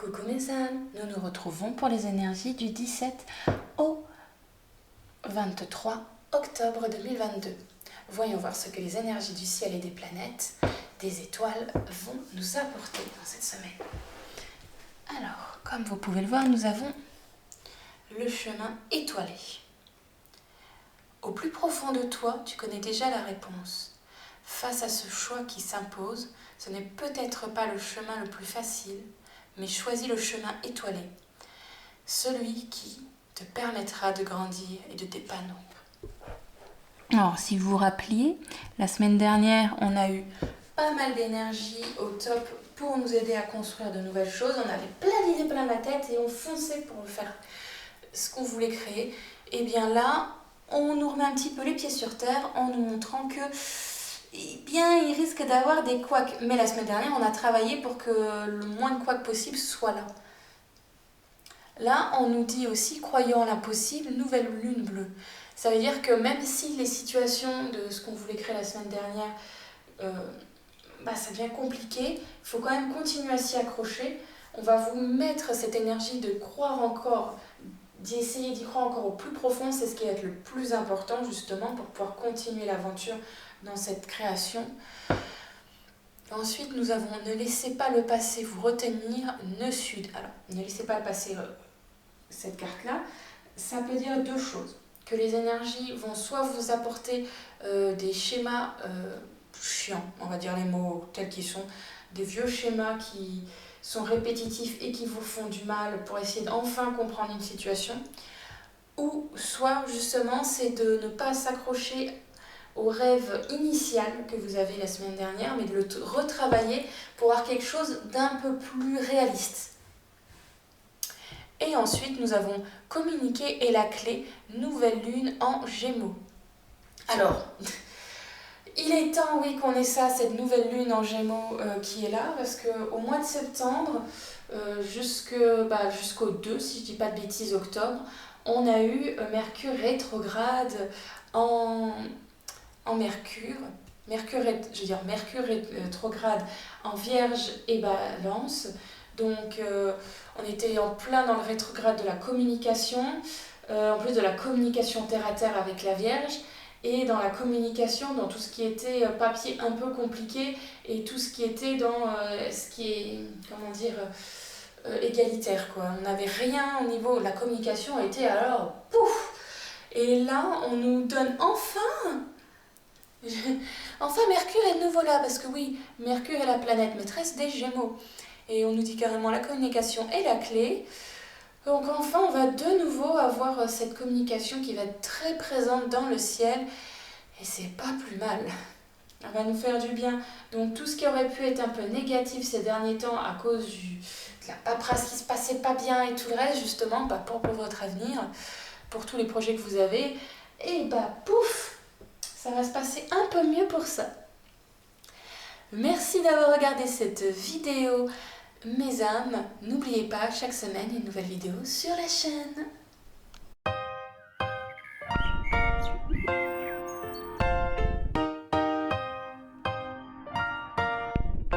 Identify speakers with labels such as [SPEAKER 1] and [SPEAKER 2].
[SPEAKER 1] Coucou mes âmes, nous nous retrouvons pour les énergies du 17 au 23 octobre 2022. Voyons voir ce que les énergies du ciel et des planètes, des étoiles, vont nous apporter dans cette semaine. Alors, comme vous pouvez le voir, nous avons le chemin étoilé. Au plus profond de toi, tu connais déjà la réponse. Face à ce choix qui s'impose, ce n'est peut-être pas le chemin le plus facile, mais choisis le chemin étoilé, celui qui te permettra de grandir et de t'épanouir. Alors, si vous vous rappeliez, la semaine dernière, on a eu pas mal d'énergie au top pour nous aider à construire de nouvelles choses. On avait plein d'idées plein la tête et on fonçait pour faire ce qu'on voulait créer. Et bien là, on nous remet un petit peu les pieds sur terre en nous montrant que il risque d'avoir des couacs. Mais la semaine dernière, on a travaillé pour que le moins de couacs possible soit là. Là, on nous dit aussi, croyant en l'impossible, nouvelle lune bleue. Ça veut dire que même si les situations de ce qu'on voulait créer la semaine dernière, ça devient compliqué, il faut quand même continuer à s'y accrocher. On va vous mettre cette énergie de croire encore, d'essayer d'y croire encore au plus profond. C'est ce qui va être le plus important justement pour pouvoir continuer l'aventure dans cette création. Ensuite, nous avons ne laissez pas le passé vous retenir, nœud sud. Alors, ne laissez pas le passé, cette carte-là, ça peut dire deux choses. Que les énergies vont soit vous apporter des schémas chiants, on va dire les mots tels qu'ils sont, des vieux schémas qui sont répétitifs et qui vous font du mal pour essayer d'enfin comprendre une situation, ou soit justement c'est de ne pas s'accrocher au rêve initial que vous avez la semaine dernière, mais de le retravailler pour avoir quelque chose d'un peu plus réaliste. Et ensuite, nous avons communiqué et la clé, nouvelle lune en Gémeaux. Alors, il est temps, oui, qu'on ait ça, cette nouvelle lune en Gémeaux qui est là, parce qu'au mois de septembre, jusqu'au 2, si je ne dis pas de bêtises, octobre, on a eu Mercure rétrograde en Mercure rétrograde en Vierge et Balance. Donc on était en plein dans le rétrograde de la communication, en plus de la communication terre à terre avec la Vierge, et dans la communication, dans tout ce qui était papier un peu compliqué, et tout ce qui était dans ce qui est, égalitaire, quoi. On n'avait rien au niveau de la communication, était alors pouf. Et là, on nous donne enfin Mercure est de nouveau là, parce que oui, Mercure est la planète maîtresse des Gémeaux. Et on nous dit carrément la communication est la clé. Donc enfin, on va de nouveau avoir cette communication qui va être très présente dans le ciel. Et c'est pas plus mal. Elle va nous faire du bien. Donc tout ce qui aurait pu être un peu négatif ces derniers temps à cause de la paperasse qui se passait pas bien et tout le reste, justement, pour votre avenir, pour tous les projets que vous avez, et pouf, ça va se passer un peu mieux pour ça. Merci d'avoir regardé cette vidéo, mes âmes. N'oubliez pas, chaque semaine, une nouvelle vidéo sur la chaîne.